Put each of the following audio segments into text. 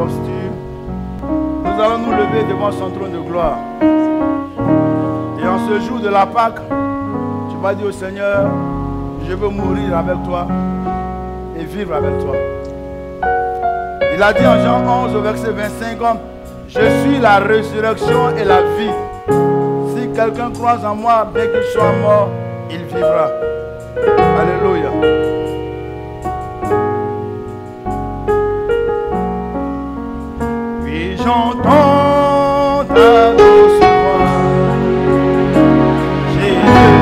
posture, nous allons nous lever devant son trône de gloire. Et en ce jour de la Pâque, tu vas dire au Seigneur, je veux mourir avec toi et vivre avec toi. Il a dit en Jean 11 au verset 25, je suis la résurrection et la vie. Si quelqu'un croit en moi, bien qu'il soit mort, il vivra. Alléluia. Puis j'entends ta douce voix. Jésus,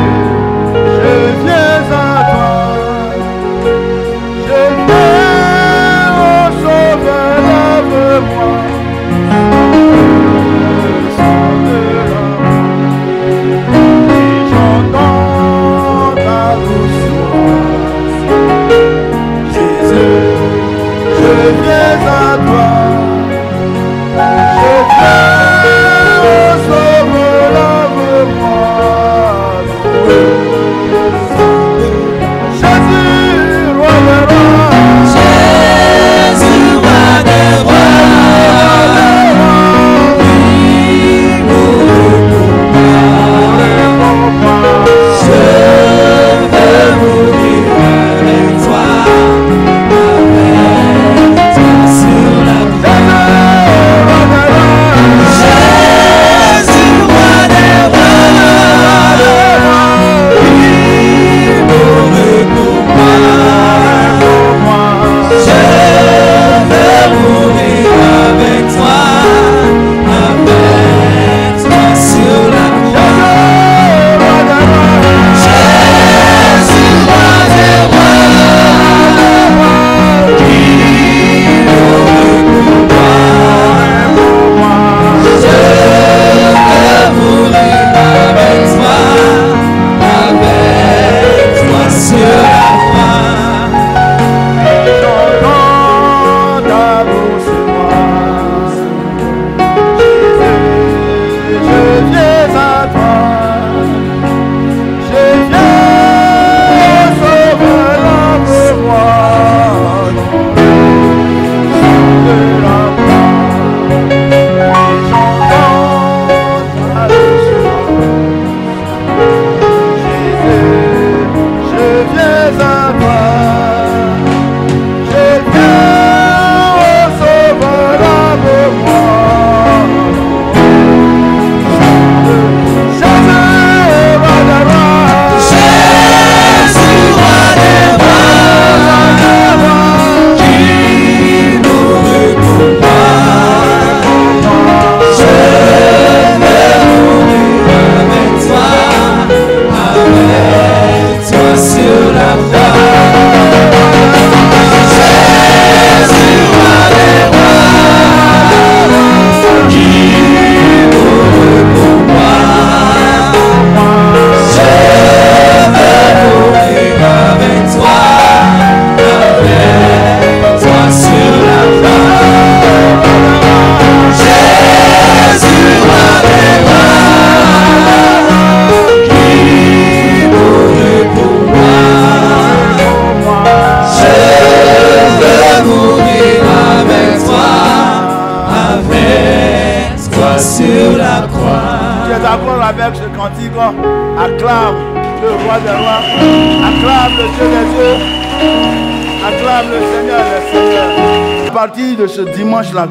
je viens à toi. Je viens, ô Sauveur, lave-moi. Je viens à toi, je viens, ô Sauveur, lave-moi. Jésus, roi des rois, Jésus, roi des rois, je veux mourir avec toi. Avec ce cantique, acclame le roi des rois, acclame le Dieu des dieux, acclame le Seigneur des seigneurs. À partir de ce dimanche-là,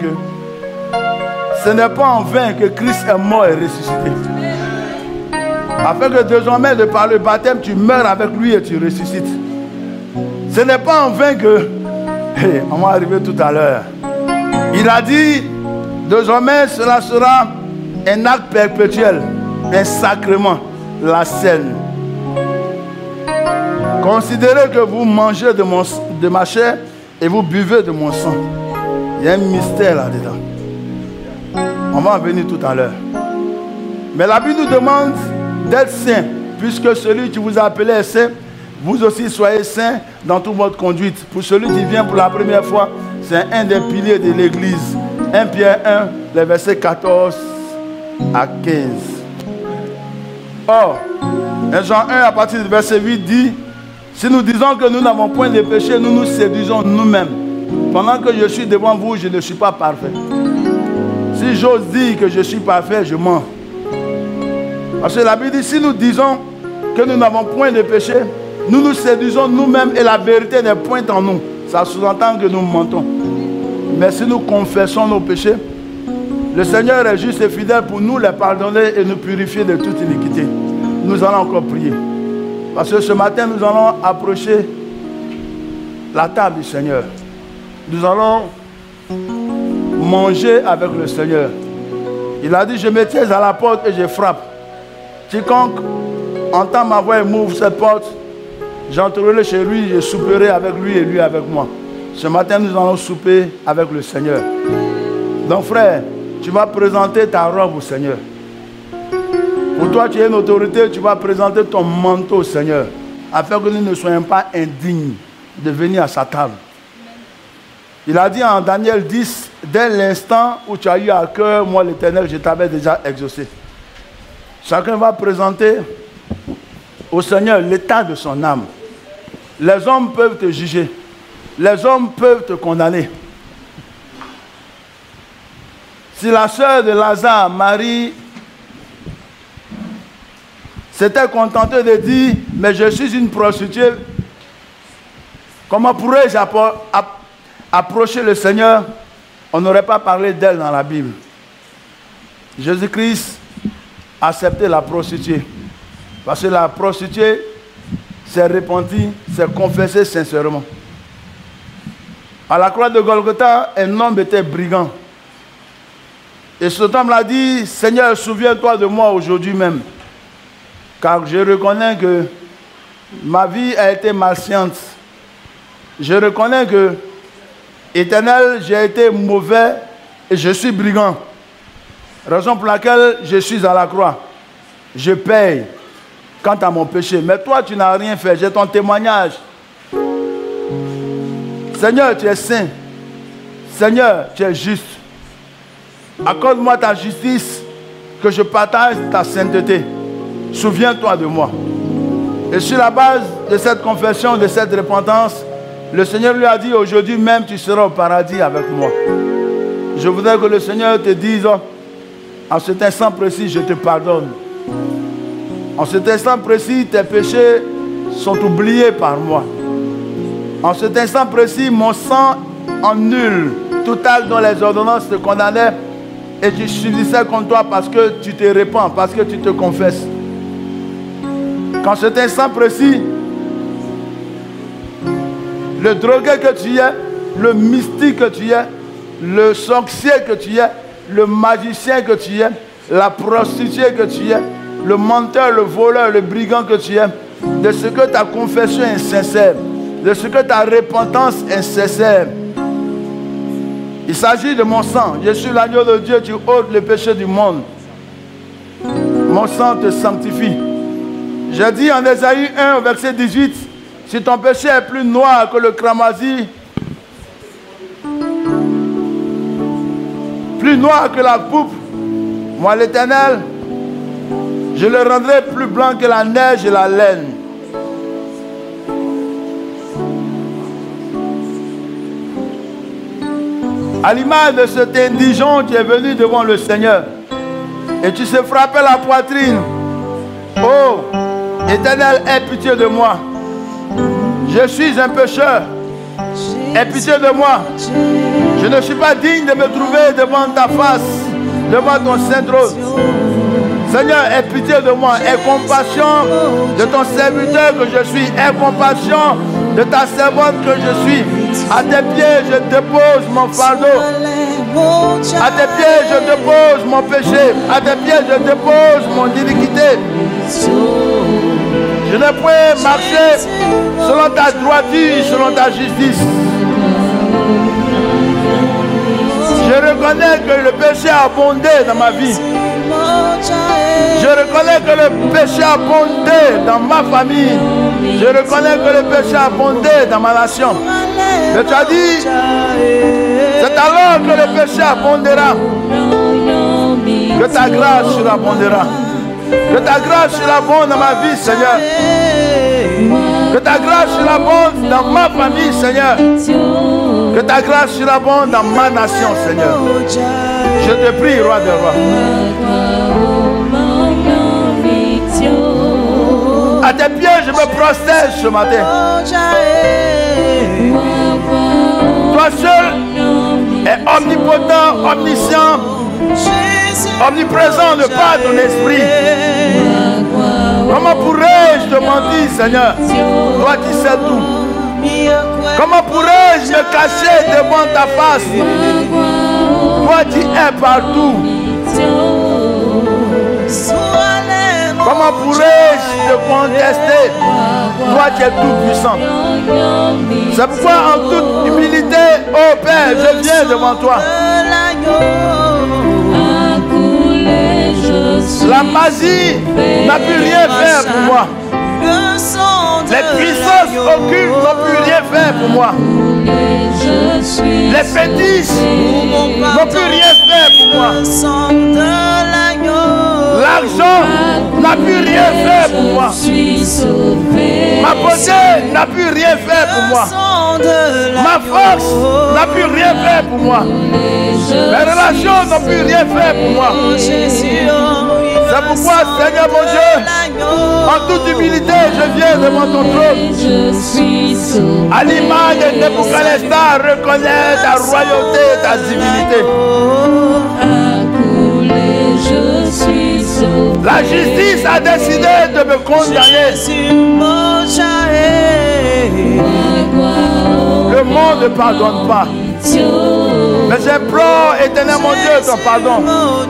ce n'est pas en vain que Christ est mort et ressuscité. Afin que désormais, de par le baptême, tu meurs avec lui et tu ressuscites. Ce n'est pas en vain que, on va arriver tout à l'heure. Il a dit, désormais, cela sera un acte perpétuel. Un sacrement, la scène. Considérez que vous mangez de ma chair et vous buvez de mon sang. Il y a un mystère là-dedans. On va en venir tout à l'heure. Mais la Bible nous demande d'être saints, puisque celui qui vous a appelé est saint, vous aussi soyez saints dans toute votre conduite. Pour celui qui vient pour la première fois, c'est un des piliers de l'Église. 1 Pierre 1, les versets 14 à 15. Or, 1 Jean 1 à partir du verset 8 dit, si nous disons que nous n'avons point de péché, nous nous séduisons nous-mêmes pendant que je suis devant vous, je ne suis pas parfait. Si j'ose dire que je suis parfait, je mens. Parce que la Bible dit, si nous disons que nous n'avons point de péché, nous nous séduisons nous-mêmes et la vérité n'est point en nous. Ça sous-entend que nous mentons. Mais si nous confessons nos péchés, le Seigneur est juste et fidèle pour nous les pardonner et nous purifier de toute iniquité. Nous allons encore prier. Parce que ce matin, nous allons approcher la table du Seigneur. Nous allons manger avec le Seigneur. Il a dit, je me tiens à la porte et je frappe. Quiconque entend ma voix et m'ouvre cette porte, j'entrerai chez lui, je souperai avec lui et lui avec moi. Ce matin, nous allons souper avec le Seigneur. Donc frère, tu vas présenter ta robe au Seigneur. Pour toi, tu es une autorité, tu vas présenter ton manteau au Seigneur, afin que nous ne soyons pas indignes de venir à sa table. Il a dit en Daniel 10, dès l'instant où tu as eu à cœur, moi l'Éternel, je t'avais déjà exaucé. Chacun va présenter au Seigneur l'état de son âme. Les hommes peuvent te juger. Les hommes peuvent te condamner. Si la sœur de Lazare, Marie, s'était contentée de dire, mais je suis une prostituée, comment pourrais-je approcher le Seigneur? On n'aurait pas parlé d'elle dans la Bible. Jésus-Christ a accepté la prostituée. Parce que la prostituée s'est repentie, s'est confessée sincèrement. À la croix de Golgotha, un homme était brigand. Et cet homme l'a dit, Seigneur, souviens-toi de moi aujourd'hui même. Car je reconnais que ma vie a été malséante. Je reconnais que, Éternel, j'ai été mauvais et je suis brigand. Raison pour laquelle je suis à la croix. Je paye quant à mon péché. Mais toi, tu n'as rien fait. J'ai ton témoignage. Seigneur, tu es saint. Seigneur, tu es juste. Accorde-moi ta justice, que je partage ta sainteté. Souviens-toi de moi. Et sur la base de cette confession, de cette repentance, le Seigneur lui a dit, aujourd'hui même tu seras au paradis avec moi. Je voudrais que le Seigneur te dise, en cet instant précis, je te pardonne. En cet instant précis, tes péchés sont oubliés par moi. En cet instant précis, mon sang annule tout acte dont les ordonnances te condamnaient et tu subissais contre toi parce que tu te répands, parce que tu te confesses. Qu'en cet instant précis, le drogué que tu es, le mystique que tu es, le sorcier que tu es, le magicien que tu es, la prostituée que tu es, le menteur, le voleur, le brigand que tu es, de ce que ta confession est sincère, de ce que ta repentance est sincère. Il s'agit de mon sang. Je suis l'agneau de Dieu, tu ôtes le péché du monde. Mon sang te sanctifie. J'ai dit en Ésaïe 1, verset 18, si ton péché est plus noir que le cramoisi, plus noir que la pourpre, moi l'Éternel, je le rendrai plus blanc que la neige et la laine. À l'image de cet indigent qui est venu devant le Seigneur, et tu sais frapper la poitrine. Oh, Éternel, aie pitié de moi. Je suis un pécheur. Aie pitié de moi. Je ne suis pas digne de me trouver devant ta face, devant ton saint trône. Seigneur, aie pitié de moi. Aie compassion de ton serviteur que je suis. Aie compassion de ta servante que je suis. À tes pieds, je dépose mon fardeau. À tes pieds, je dépose mon péché. À tes pieds, je dépose mon iniquité. Je ne peux marcher selon ta droiture, selon ta justice. Je reconnais que le péché a abondé dans ma vie. Je reconnais que le péché a abondé dans ma famille. Je reconnais que le péché a abondé dans ma nation. Mais tu as dit, c'est alors que le péché abondera, que ta grâce surabondera. Que ta grâce surabonde dans ma vie, Seigneur. Que ta grâce surabonde dans ma famille, Seigneur. Que Que ta grâce surabonde dans ma nation, Seigneur. Je te prie, roi des rois. À tes pieds, je me prosterne ce matin. Toi seul es omnipotent, omniscient, omniprésent, le Père de ton esprit. Comment pourrais-je te mentir, Seigneur? Toi qui sais tout. Comment pourrais-je me cacher devant ta face? Toi qui es partout. Comment pourrais-je te contester? Toi qui es tout puissant. C'est pourquoi en toute humilité, ô Père, je viens devant toi. La magie n'a pu rien faire pour moi. Les puissances occultes n'ont pu rien faire pour moi. Les fétiches n'ont pu rien faire pour moi. L'argent n'a pu rien faire pour moi. Ma beauté n'a pu rien faire pour moi. Ma force n'a pu rien faire pour moi. Mes relations n'ont pu rien faire pour moi. C'est pourquoi, Seigneur mon Dieu, en toute humilité, je viens devant ton trône. À l'image de Nebuchadnezzar, reconnais ta royauté et ta divinité. La justice a décidé de me condamner. Le monde ne pardonne pas. Mais j'implore, éternel mon Dieu, ton pardon.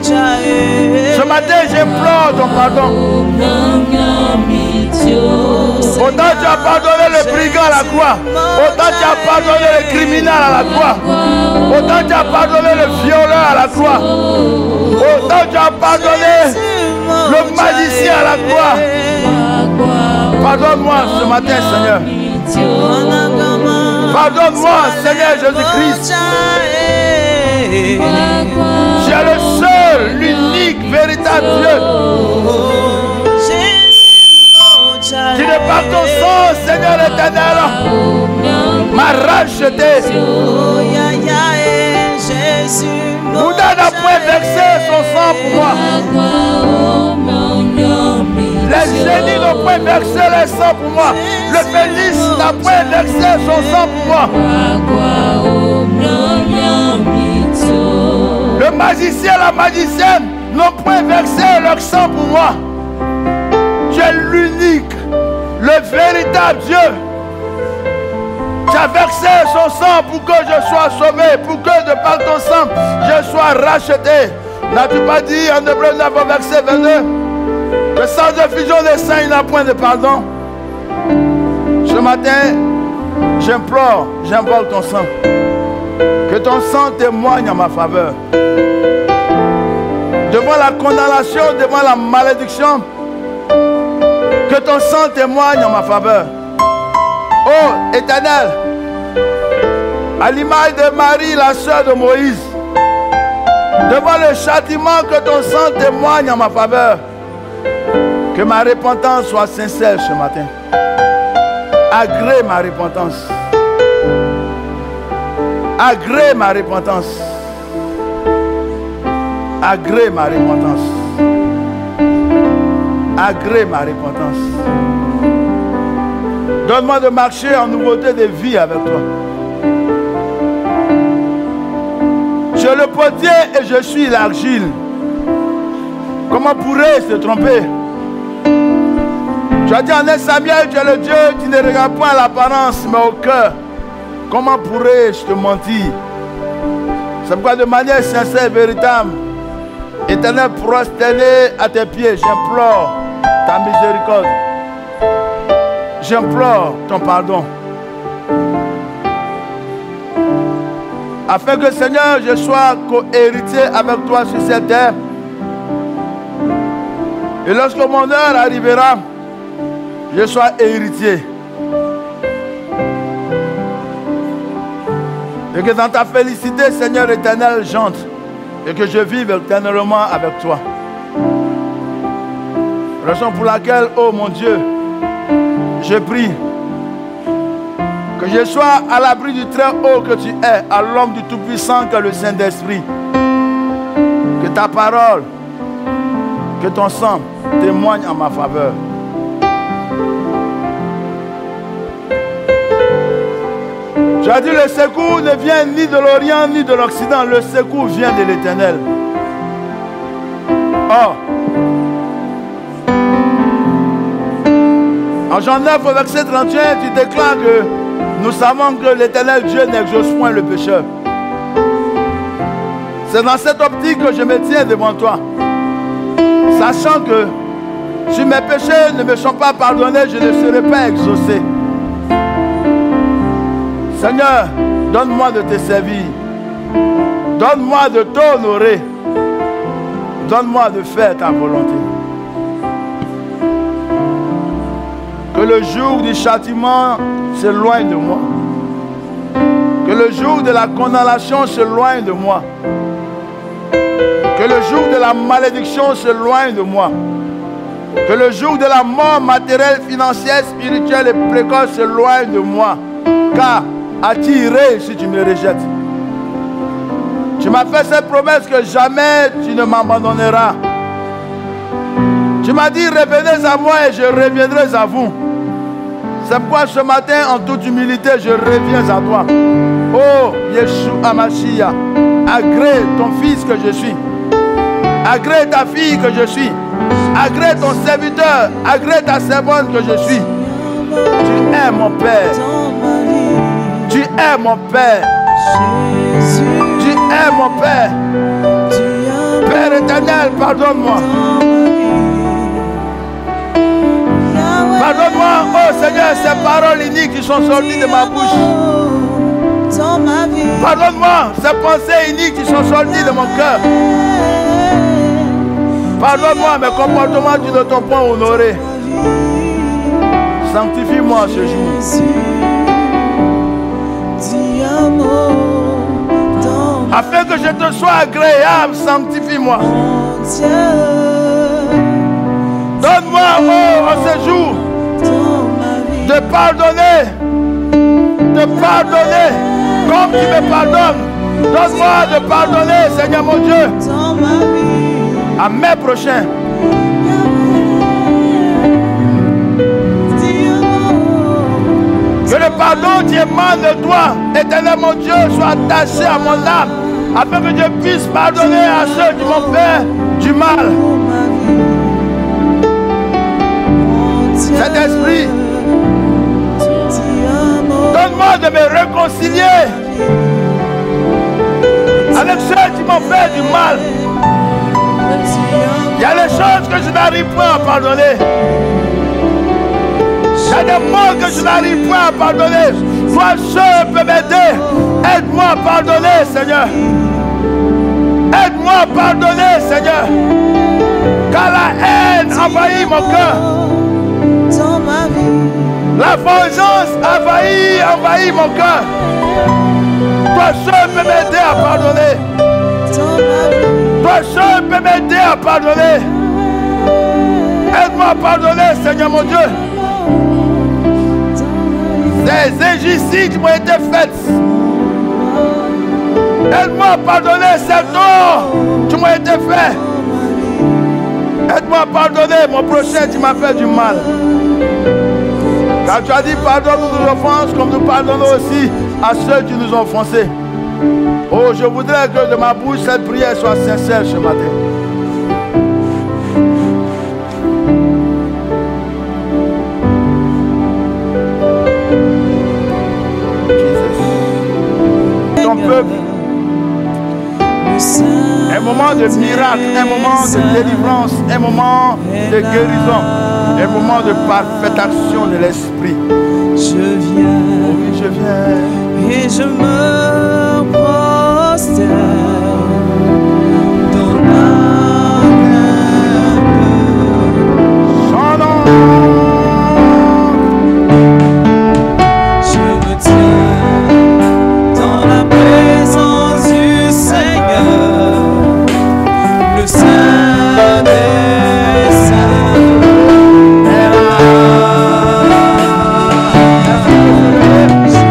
Ce matin, j'implore ton pardon. Autant tu as pardonné le brigand à la croix, autant tu as pardonné le criminel à la croix, autant tu as pardonné le violeur à la croix, autant tu as pardonné le magicien à la croix. Pardonne-moi ce matin, Seigneur. Pardonne-moi, Seigneur Jésus-Christ. Tu es le seul, l'unique, véritable Dieu. Qui de par ton sang, Seigneur éternel, m'a racheté. Bouddha n'a point versé son sang pour moi. Les génies n'ont point versé le sang pour moi. Le fétiche n'a point versé son sang pour moi. Le magicien, la magicienne n'ont point versé leur sang pour moi. Tu es l'unique, le véritable Dieu. Tu as versé son sang pour que je sois sauvé, pour que de par ton sang, je sois racheté. N'as-tu pas dit en Hébreux 9 verset 22 que sans effusion des saints, il n'y a point de pardon? Ce matin, j'implore, j'invoque ton sang. Que ton sang témoigne en ma faveur. Devant la condamnation, devant la malédiction, que ton sang témoigne en ma faveur. Oh, Éternel, à l'image de Marie, la sœur de Moïse, devant le châtiment, que ton sang témoigne en ma faveur. Que ma repentance soit sincère ce matin. Agrée ma repentance. Agrée ma repentance. Agrée ma repentance. Agrée ma repentance. Donne-moi de marcher en nouveauté de vie avec toi. Je suis le potier et je suis l'argile. Comment pourrais-je te tromper? Tu as dit en 1 Samuel, tu es le Dieu qui ne regarde pas à l'apparence, mais au cœur. Comment pourrais-je te mentir? C'est pourquoi de manière sincère et véritable, Éternel, prosterné à tes pieds, j'implore ta miséricorde. J'implore ton pardon. Afin que, Seigneur, je sois co-héritier avec toi sur cette terre. Et lorsque mon heure arrivera, je sois héritier. Et que dans ta félicité, Seigneur éternel, j'entre. Et que je vive éternellement avec toi. Raison pour laquelle, oh mon Dieu, je prie Que je sois à l'abri du très haut que tu es, à l'homme du Tout-Puissant que le Saint-Esprit. Que ta parole, que ton sang témoigne en ma faveur. Tu as dit le secours ne vient ni de l'Orient ni de l'Occident, le secours vient de l'Éternel. Or, en Jean 9 au verset 31, tu déclares que nous savons que l'Éternel Dieu n'exauce point le pécheur. C'est dans cette optique que je me tiens devant toi, sachant que si mes péchés ne me sont pas pardonnés, je ne serai pas exaucé. Seigneur, donne-moi de te servir. Donne-moi de t'honorer. Donne-moi de faire ta volonté. Que le jour du châtiment s'éloigne de moi. Que le jour de la condamnation s'éloigne de moi. Que le jour de la malédiction s'éloigne de moi. Que le jour de la mort matérielle, financière, spirituelle et précoce s'éloigne de moi. Car attiré si tu me rejettes. Tu m'as fait cette promesse que jamais tu ne m'abandonneras. Tu m'as dit revenez à moi et je reviendrai à vous. C'est pourquoi ce matin en toute humilité je reviens à toi. Oh Yeshua Mashiach, agrée ton fils que je suis. Agrée ta fille que je suis. Agrée ton serviteur. Agrée ta servante que je suis. Tu es mon Père. Tu es mon Père. Tu es mon Père. Père éternel, pardonne-moi. Pardonne-moi, oh Seigneur, ces paroles iniques qui sont sorties de ma bouche. Pardonne-moi ces pensées iniques qui sont sorties de mon cœur. Pardonne-moi mes comportements qui ne t'ont pas honoré. Sanctifie-moi ce jour. Afin que je te sois agréable, sanctifie-moi. Donne-moi, oh, en ce jour, de pardonner, comme tu me pardonnes. Donne-moi de pardonner, Seigneur mon Dieu, à mes prochains. Que le pardon qui émane de toi, éternel mon Dieu, soit attaché à mon âme, afin que je puisse pardonner à ceux qui m'ont fait du mal. Saint-Esprit, donne-moi de me réconcilier avec ceux qui m'ont fait du mal. Il y a des choses que je n'arrive pas à pardonner. Il y a des mots que je n'arrive pas à pardonner. Toi seul peux m'aider. Aide-moi à pardonner, Seigneur. Aide-moi à pardonner, Seigneur. Car la haine envahit mon cœur. La vengeance envahit mon cœur. Toi seul peux m'aider à pardonner. Toi seul peux m'aider à pardonner. Aide-moi à pardonner, Seigneur mon Dieu. Ces injustices m'ont été faites. Aide-moi à pardonner ces torts qui m'ont été faits. Aide-moi à pardonner mon prochain qui m'a fait du mal. Car tu as dit pardonne-nous nos offenses comme nous pardonnons aussi à ceux qui nous ont offensés. Oh, je voudrais que de ma bouche cette prière soit sincère ce matin. Ton peuple, un moment de miracle, un moment de délivrance, un moment de guérison, un moment de parfaite action de l'esprit. Je viens, oh oui, je viens, et je me prosterne dans la son nom. Je me tiens dans la présence du Seigneur, le Saint des Saints est là. Je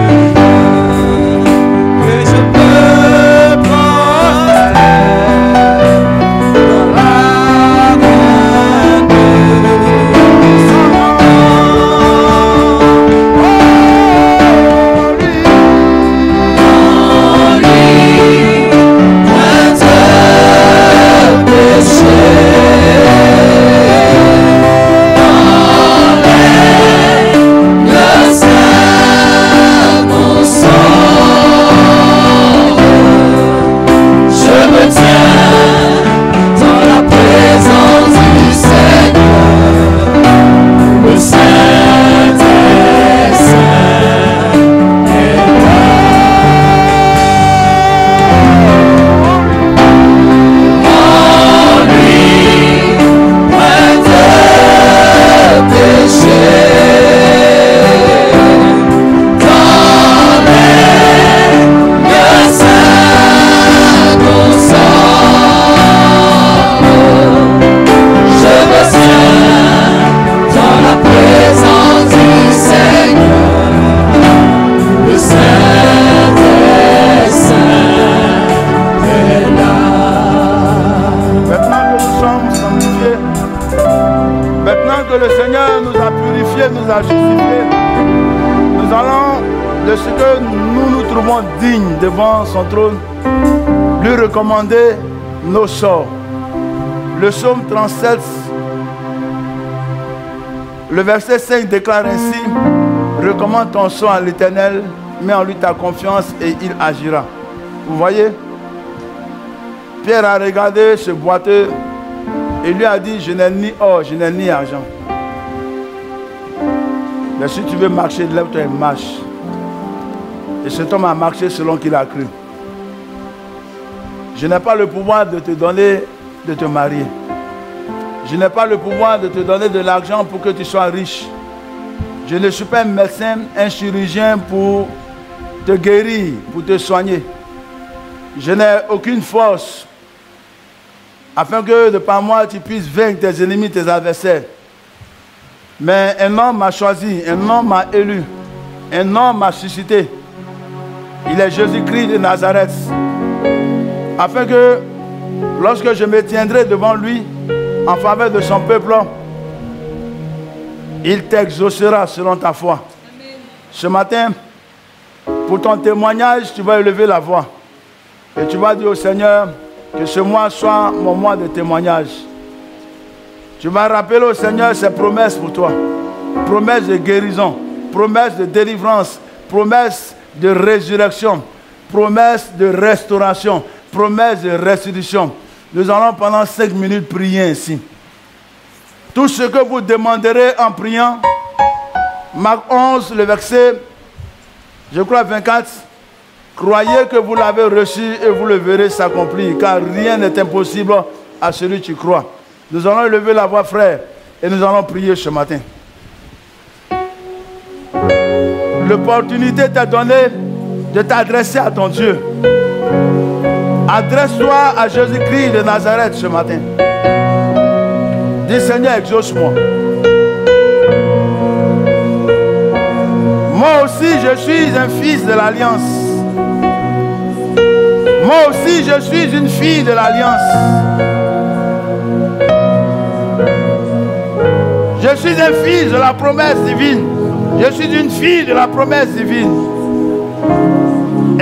de ce que nous nous trouvons dignes devant son trône, lui recommander nos sorts. Le psaume 37, le verset 5 déclare ainsi: recommande ton sort à l'Éternel, mets en lui ta confiance et il agira. Vous voyez, Pierre a regardé ce boiteux et lui a dit: je n'ai ni or, je n'ai ni argent. Mais si tu veux marcher, lève-toi et marche. Et cet homme a marché selon qu'il a cru. Je n'ai pas le pouvoir de te donner, de te marier. Je n'ai pas le pouvoir de te donner de l'argent pour que tu sois riche. Je ne suis pas un médecin, un chirurgien pour te guérir, pour te soigner. Je n'ai aucune force afin que de par moi tu puisses vaincre tes ennemis, tes adversaires. Mais un homme m'a choisi, un homme m'a élu, un homme m'a suscité. Il est Jésus-Christ de Nazareth. Afin que lorsque je me tiendrai devant lui en faveur de son peuple, il t'exaucera selon ta foi. Amen. Ce matin, pour ton témoignage, tu vas élever la voix. Et tu vas dire au Seigneur que ce mois soit mon mois de témoignage. Tu vas rappeler au Seigneur ses promesses pour toi. Promesses de guérison, promesses de délivrance, promesses de résurrection, promesses de restauration, promesses de restitution. Nous allons pendant 5 minutes prier ainsi. Tout ce que vous demanderez en priant, Marc 11, le verset, je crois 24, croyez que vous l'avez reçu et vous le verrez s'accomplir, car rien n'est impossible à celui qui croit. Nous allons élever la voix, frère, et nous allons prier ce matin. L'opportunité t'est donnée de t'adresser à ton Dieu. Adresse-toi à Jésus-Christ de Nazareth ce matin. Dis: Seigneur, exauce-moi. Moi aussi, je suis un fils de l'Alliance. Moi aussi, je suis une fille de l'Alliance. Je suis un fils de la promesse divine. Je suis une fille de la promesse divine.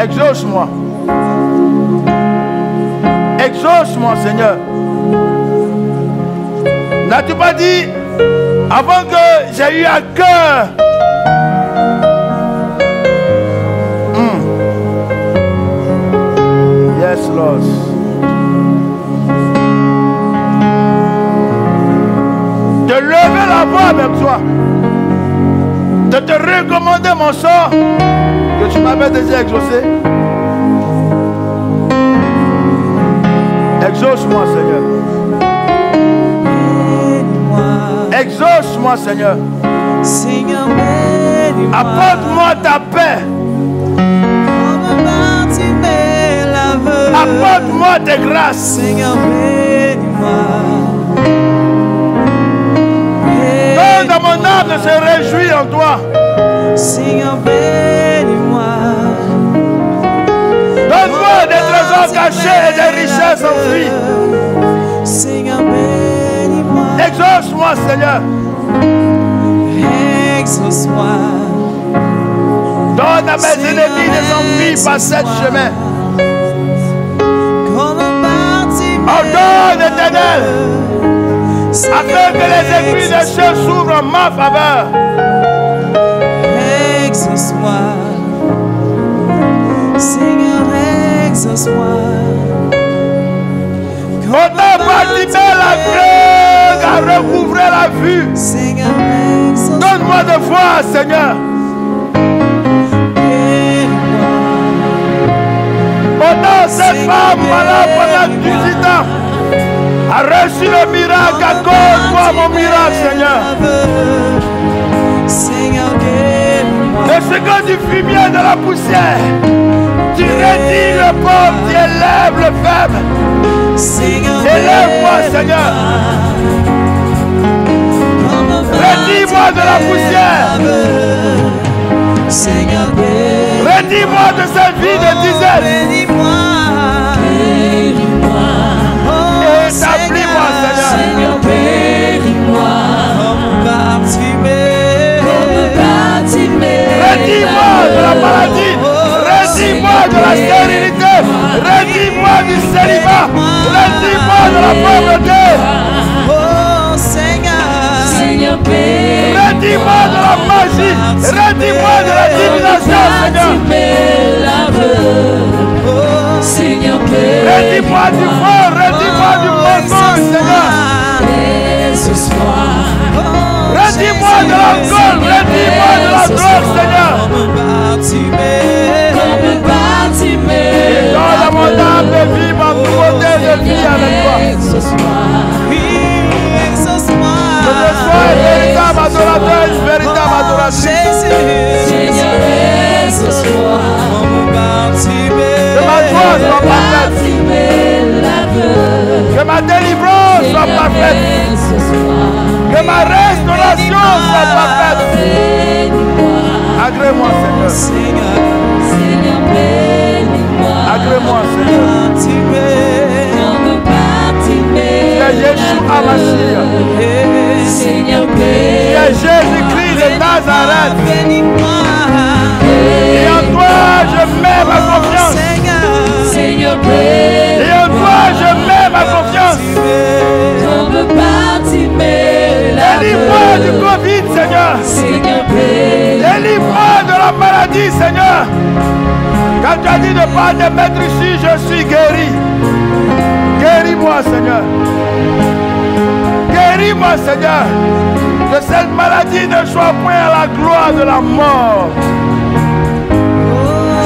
Exauce-moi. Exauce-moi, Seigneur. N'as-tu pas dit, avant que j'ai eu à cœur Yes, Lord. De lever la voix avec toi, de te recommander mon sort que tu m'avais déjà exaucé. Exauce-moi, Seigneur. Exauce-moi, Seigneur. Seigneur, apporte-moi ta paix. Apporte-moi tes grâces. Seigneur, bénis-moi. Donne à mon âme de se réjouir en toi. Seigneur, bénis-moi. Donne-moi des trésors cachés et des richesses enfuies. Seigneur, bénis-moi. Exauce-moi, Seigneur. Exauce-moi. Donne à mes ennemis des envies par cette chemin. Ordonne, Éternel, afin que les aiguilles des cieux s'ouvrent en ma faveur. Exauce-moi, Seigneur, exauce-moi. Autant participer la grève à recouvrer la vue. Seigneur, exauce-moi. Donne-moi de foi, Seigneur. Autant cette femme malade pendant 18 ans a reçu le miracle à cause de toi, mon miracle, Seigneur. Seigneur, de ce que du fumier de la poussière, tu redis le pauvre, tu élèves le faible. Élève-moi, Seigneur. Redis-moi de la poussière. Seigneur, redis-moi de cette vie de disette. Et établis-moi, Seigneur. Seigneur, bénis-moi. Redis-moi de la maladie. la pauvreté. Oh Seigneur, Seigneur, Redis-moi de la magie. Redis-moi de la divination, Seigneur. Seigneur, Redis-moi du faux, redis-moi du mensonge, Seigneur. ce soir, Redis-moi de l'alcool, redis-moi de la drogue, Seigneur. comme Bartimée, Et dans la montagne de vie, ma beauté de vie avec toi. ce soir, Que je sois un véritable adorateur, une véritable adoratrice. Seigneur, ce soir, Que ma joie soit parfaite. Bartimée, l'aveugle, Que ma délivrance soit parfaite. ce soir, Que ma restauration soit parfaite. bénis-moi, Agrée-moi, Seigneur. Seigneur, bénis-moi, Agrée-moi, Seigneur. comme Tu Bartimée, es Yeshua Mashiach. Seigneur, Tu es Jésus-Christ de Nazareth. Et en toi, je mets ma confiance. Seigneur, Et en toi, je mets ma confiance. comme Bartimée, Délivre-moi du Covid, Seigneur. Seigneur, Délivre-moi de la maladie, Seigneur. Quand tu as dit de ne pas te mettre ici, je suis guéri. Guéris-moi, Seigneur. Guéris-moi, Seigneur. Que cette maladie ne soit point à la gloire de la mort.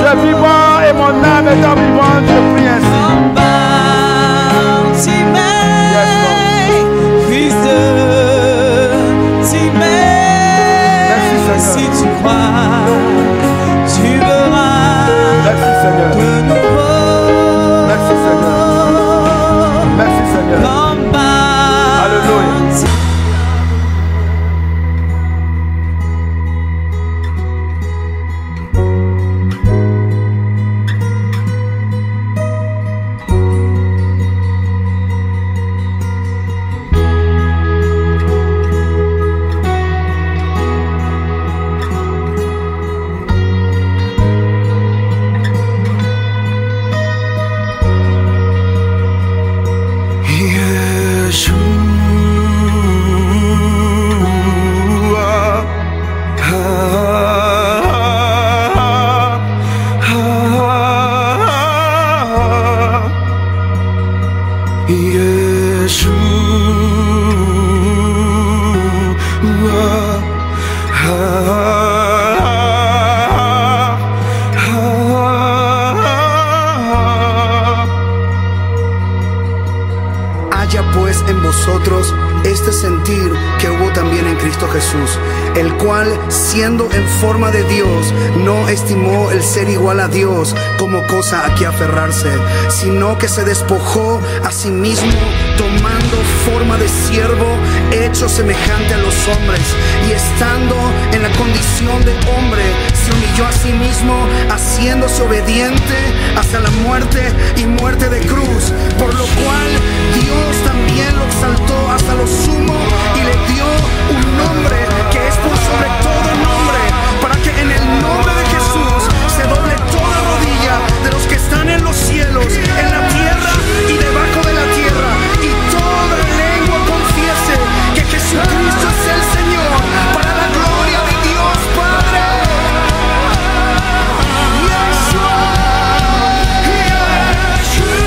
Je suis vivant et mon âme étant vivante, je prie ainsi. Si tu crois, tu verras Merci, Seigneur. de nouveau. Merci, Seigneur. Merci, Seigneur. Alléluia. Haya pues en vosotros este sentir que hubo también en Cristo Jesús, el cual, siendo en forma de Dios, no estimó el ser igual a Dios como cosa a que aferrarse, sino que se despojó a sí mismo, tomando forma de siervo, hecho semejante a los hombres, y estando en la condición de hombre, se humilló a sí mismo, haciéndose obediente hasta la muerte y muerte de cruz, por lo cual Dios también lo exaltó hasta lo sumo y le dio un nombre que es por sobre todo nombre, para que en el nombre de Jesús se doble toda rodilla de los que están en los cielos, en la tierra y debajo de la tierra, y toda lengua confiese que Jesucristo es el Señor, para la gloria de Dios Padre. Yeshua, Yeshua.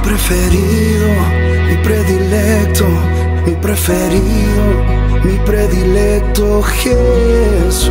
preferido, mi predilecto, mi preferido, mi predilecto Jesús.